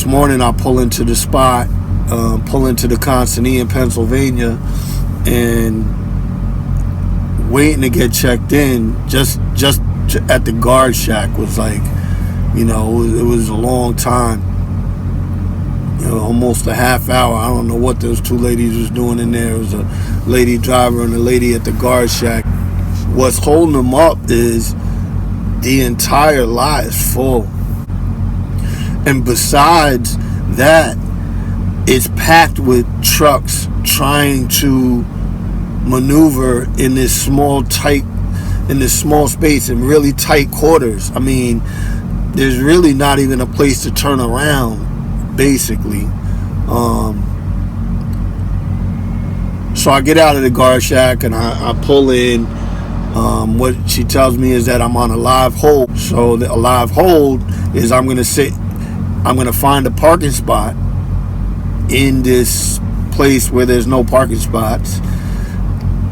this morning I pull into the spot, pull into the consignee in Pennsylvania, and waiting to get checked in just at the guard shack was like, it was a long time. Almost a half hour. I don't know what those two ladies was doing in there. It was a lady driver and a lady at the guard shack. What's holding them up is the entire lot is full. And besides that, it's packed with trucks trying to maneuver in this small space in really tight quarters. I mean, there's really not even a place to turn around, basically. So I get out of the guard shack and I pull in. What she tells me is that I'm on a live hold. So a live hold is I'm going to find a parking spot in this place where there's no parking spots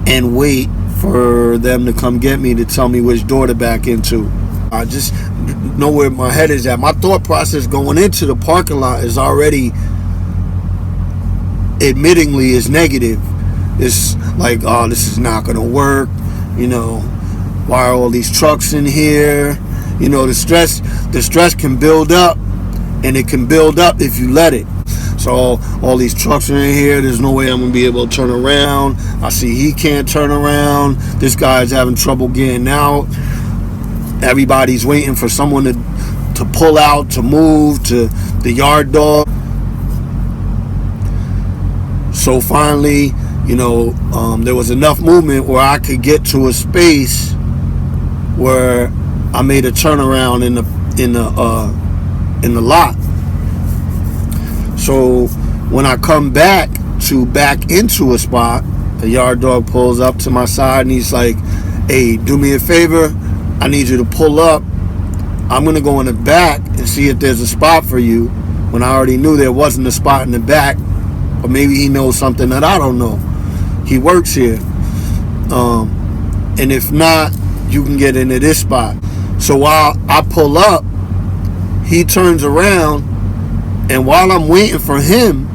and wait for them to come get me to tell me which door to back into. I just know where my head is at. My thought process going into the parking lot is already, admittingly, is negative. It's like, oh, this is not going to work. Why are all these trucks in here? The stress can build up, and it can build up if you let it. So all these trucks are in here. There's no way I'm going to be able to turn around. I see he can't turn around. This guy's having trouble getting out. Everybody's waiting for someone to pull out, to move, to the yard dog. So finally, there was enough movement where I could get to a space where I made a turnaround in the lot. So when I come back into a spot, the yard dog pulls up to my side and he's like, "Hey, do me a favor. I need you to pull up. I'm going to go in the back and see if there's a spot for you," when I already knew there wasn't a spot in the back. Or maybe he knows something that I don't know. He works here. And if not, you can get into this spot. So while I pull up, he turns around, and while I'm waiting for him,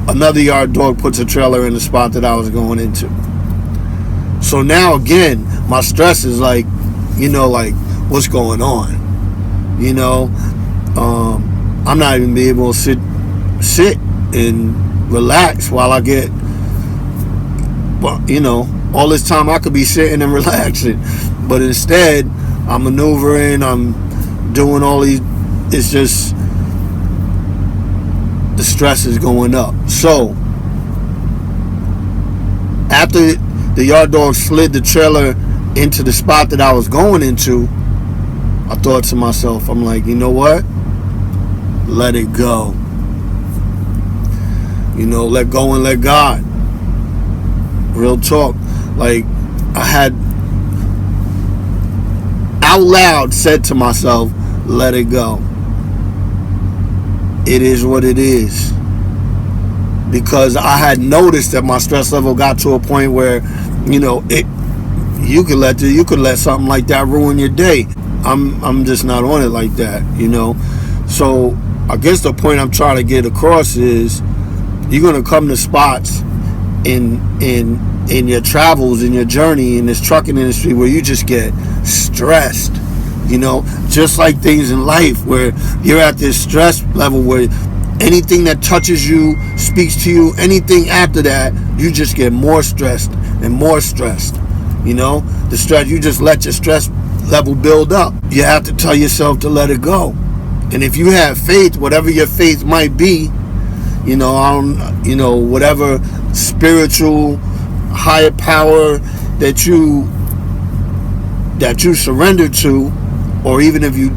another yard dog puts a trailer in the spot that I was going into. So now again, my stress is like, what's going on? I'm not even be able to sit and relax while I get, all this time I could be sitting and relaxing, but instead I'm maneuvering, I'm doing all these. It's just the stress is going up. So after the yard dog slid the trailer into the spot that I was going into, I thought to myself, I'm like, you know what? Let it go. Let go and let God. Real talk. Like, I had out loud said to myself, let it go. It is what it is. Because I had noticed that my stress level got to a point where, you could let something like that ruin your day. I'm just not on it like that, So I guess the point I'm trying to get across is, you're gonna come to spots in your travels, in your journey in this trucking industry, where you just get stressed. Just like things in life, where you're at this stress level where anything that touches you, speaks to you, anything after that, you just get more stressed and more stressed. The stress, you just let your stress level build up. You have to tell yourself to let it go. And if you have faith, whatever your faith might be, whatever spiritual higher power that you surrender to, or even if you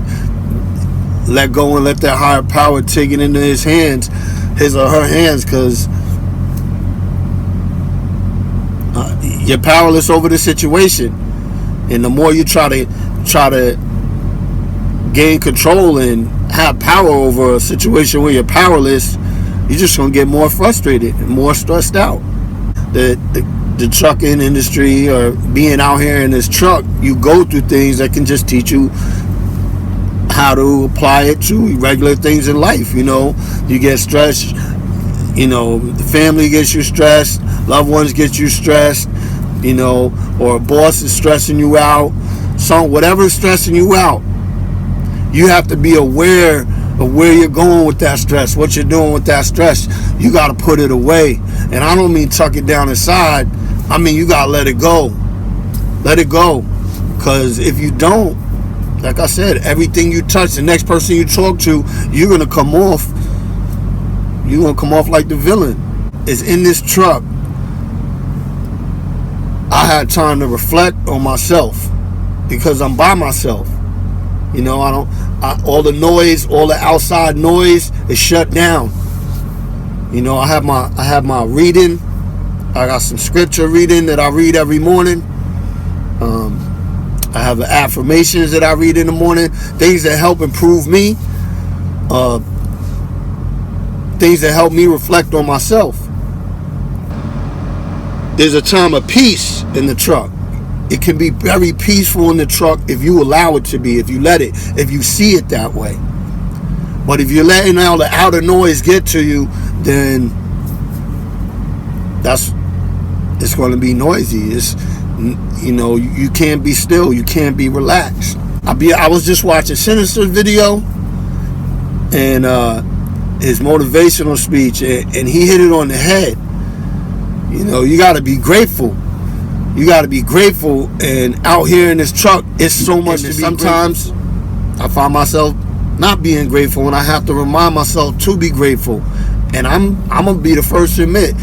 let go and let that higher power take it into his or her hands, because you're powerless over the situation. And the more you try to gain control and have power over a situation where you're powerless, you're just going to get more frustrated and more stressed out. The trucking industry, or being out here in this truck, you go through things that can just teach you how to apply it to regular things in life. You get stressed, the family gets you stressed, loved ones get you stressed, or a boss is stressing you out. So whatever is stressing you out, you have to be aware of where you're going with that stress, what you're doing with that stress. You got to put it away. And I don't mean tuck it down inside. I mean, you got to let it go. Let it go. Because if you don't, like I said, everything you touch, the next person you talk to, you're going to come off. You're going to come off like the villain. It's in this truck. I had time to reflect on myself because I'm by myself. All the noise, all the outside noise is shut down. I have my reading. I got some scripture reading that I read every morning. I have the affirmations that I read in the morning, things that help improve me, things that help me reflect on myself. There's a time of peace in the truck. It can be very peaceful in the truck if you allow it to be, if you let it, if you see it that way. But if you're letting all the outer noise get to you, then it's going to be noisy. You can't be still. You can't be relaxed. I was just watching Sinister's video and his motivational speech, and he hit it on the head. You got to be grateful. You got to be grateful. And out here in this truck, it's so much to be sometimes grateful. I find myself not being grateful, and I have to remind myself to be grateful. And I'm gonna be the first to admit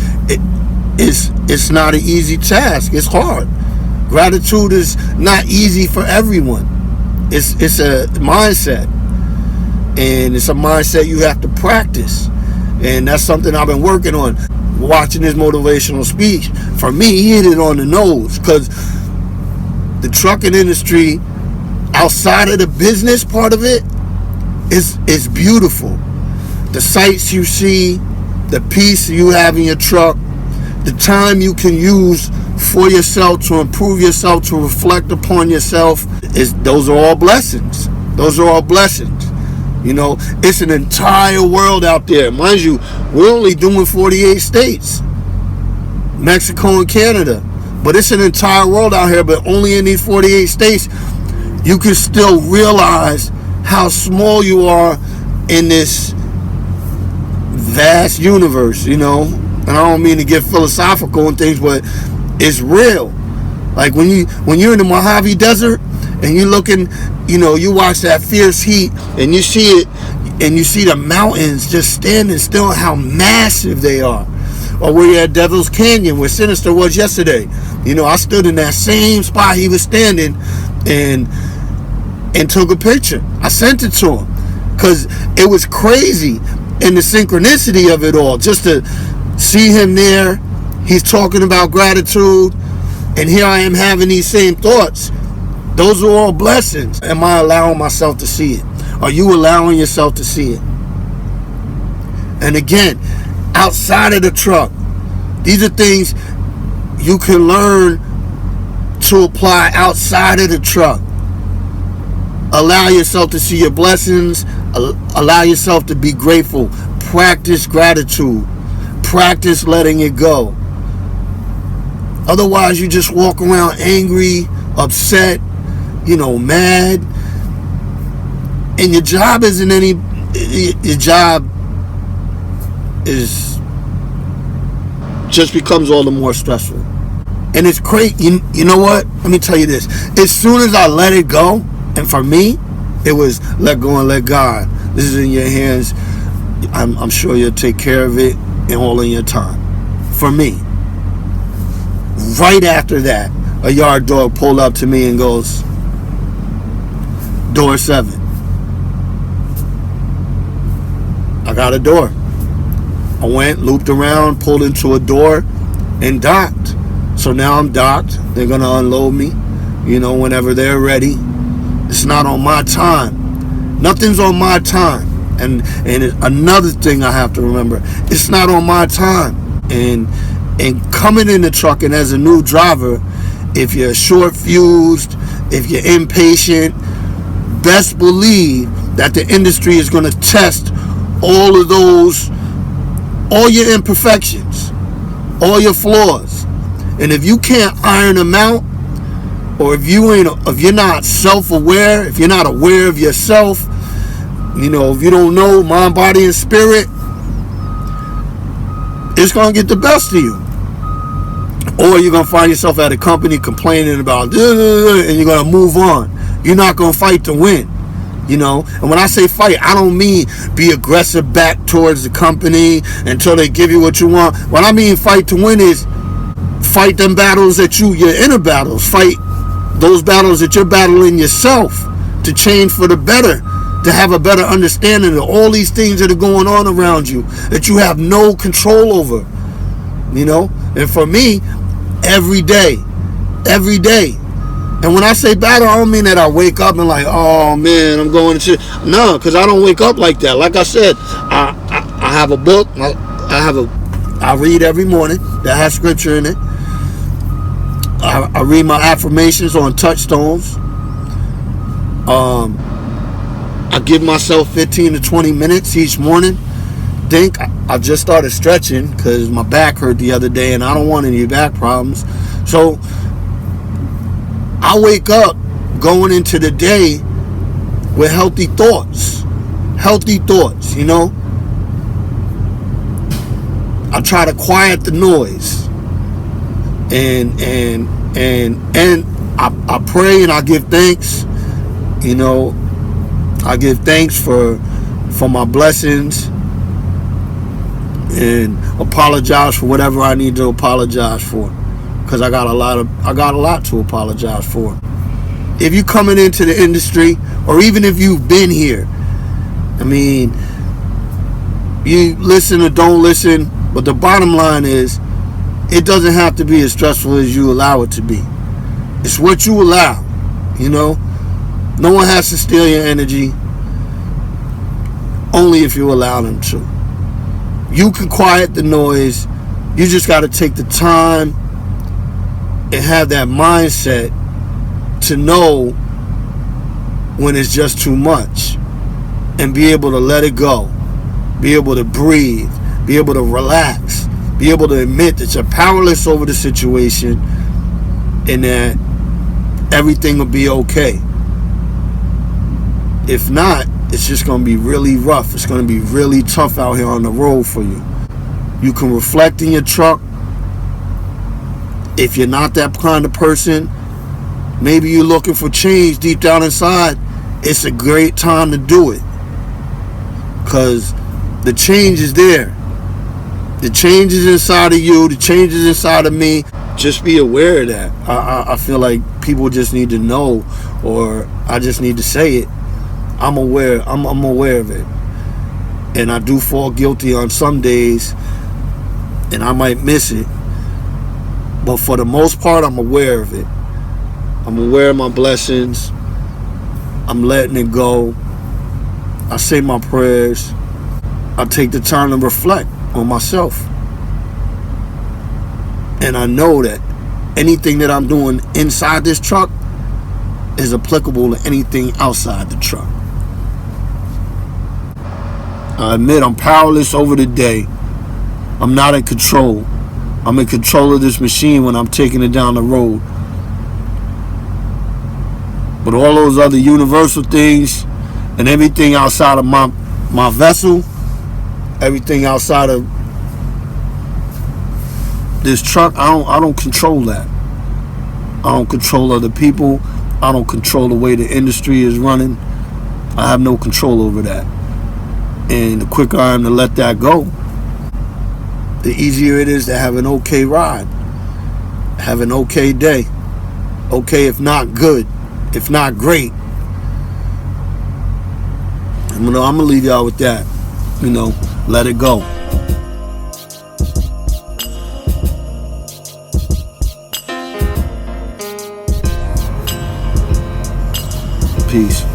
it's not an easy task. It's hard. Gratitude is not easy for everyone. It's a mindset, and it's a mindset you have to practice. And that's something I've been working on. Watching his motivational speech, for me, he hit it on the nose, because the trucking industry, outside of the business part of it, is beautiful. The sights you see, the peace you have in your truck, the time you can use for yourself to improve yourself, to reflect upon yourself, those are all blessings. Those are all blessings. It's an entire world out there. Mind you, we're only doing 48 states, Mexico and Canada, but it's an entire world out here. But only in these 48 states, you can still realize how small you are in this vast universe, And I don't mean to get philosophical and things, but it's real. Like when you're in the Mojave Desert and you're looking, you watch that fierce heat and you see it, and you see the mountains just standing still, how massive they are. Or we're at Devil's Canyon, where Sinister was yesterday. I stood in that same spot he was standing and took a picture. I sent it to him because it was crazy, and the synchronicity of it all, just to see him there. He's talking about gratitude, and here I am having these same thoughts. Those are all blessings. Am I allowing myself to see it? Are you allowing yourself to see it? And again, outside of the truck, these are things you can learn to apply outside of the truck. Allow yourself to see your blessings. Allow yourself to be grateful. Practice gratitude. Practice letting it go. Otherwise, you just walk around angry, upset, mad. And your job isn't any... Your job just becomes all the more stressful. And it's crazy. You know what? Let me tell you this. As soon as I let it go, and for me, it was let go and let God. This is in your hands. I'm sure you'll take care of it and all in your time. For me. Right after that, a yard dog pulled up to me and goes, door 7. I got a door. I went, looped around, pulled into a door, and docked. So now I'm docked. They're going to unload me, whenever they're ready. It's not on my time. Nothing's on my time. And another thing I have to remember, it's not on my time. And coming in the truck, and as a new driver, if you're short-fused, if you're impatient, best believe that the industry is going to test all of those, all your imperfections, all your flaws. And if you can't iron them out, or if you're not self-aware, if you're not aware of yourself, if you don't know mind, body, and spirit, it's going to get the best of you. Or you're going to find yourself at a company complaining about, and you're going to move on. You're not going to fight to win. And when I say fight, I don't mean be aggressive back towards the company until they give you what you want. What I mean fight to win is fight them battles your inner battles. Fight those battles that you're battling yourself to change for the better, to have a better understanding of all these things that are going on around you that you have no control over. And for me, every day. And when I say battle, I don't mean that I wake up and like, oh man, I'm going to shit. No, because I don't wake up like that. Like I said, I have a book. I read every morning that has scripture in it. I read my affirmations on touchstones. I give myself 15 to 20 minutes each morning. I just started stretching because my back hurt the other day and I don't want any back problems. So I wake up going into the day with healthy thoughts. I try to quiet the noise. And I pray and I give thanks. I give thanks for my blessings and apologize for whatever I need to apologize for, because I got a lot to apologize for. If you coming into the industry, or even if you've been here, you listen or don't listen, but the bottom line is, it doesn't have to be as stressful as you allow it to be. It's what you allow. No one has to steal your energy, only if you allow them to. You can quiet the noise. You just got to take the time and have that mindset to know when it's just too much, and be able to let it go, be able to breathe, be able to relax, be able to admit that you're powerless over the situation and that everything will be okay. If not, it's just going to be really rough. It's going to be really tough out here on the road for you. You can reflect in your truck. If you're not that kind of person, maybe you're looking for change deep down inside, it's a great time to do it, because the change is there. The change is inside of you. The change is inside of me. Just be aware of that. I feel like people just need to know, or I just need to say it. I'm aware. I'm aware of it. And I do fall guilty on some days, and I might miss it. But for the most part, I'm aware of it. I'm aware of my blessings. I'm letting it go. I say my prayers. I take the time to reflect on myself. And I know that anything that I'm doing inside this truck is applicable to anything outside the truck. I admit I'm powerless over the day. I'm not in control. I'm in control of this machine when I'm taking it down the road. But all those other universal things and everything outside of my vessel, everything outside of this truck, I don't control that. I don't control other people. I don't control the way the industry is running. I have no control over that. And the quicker I am to let that go, the easier it is to have an okay ride, have an okay day. Okay, if not good, if not great. I'm gonna leave y'all with that. Let it go. Peace.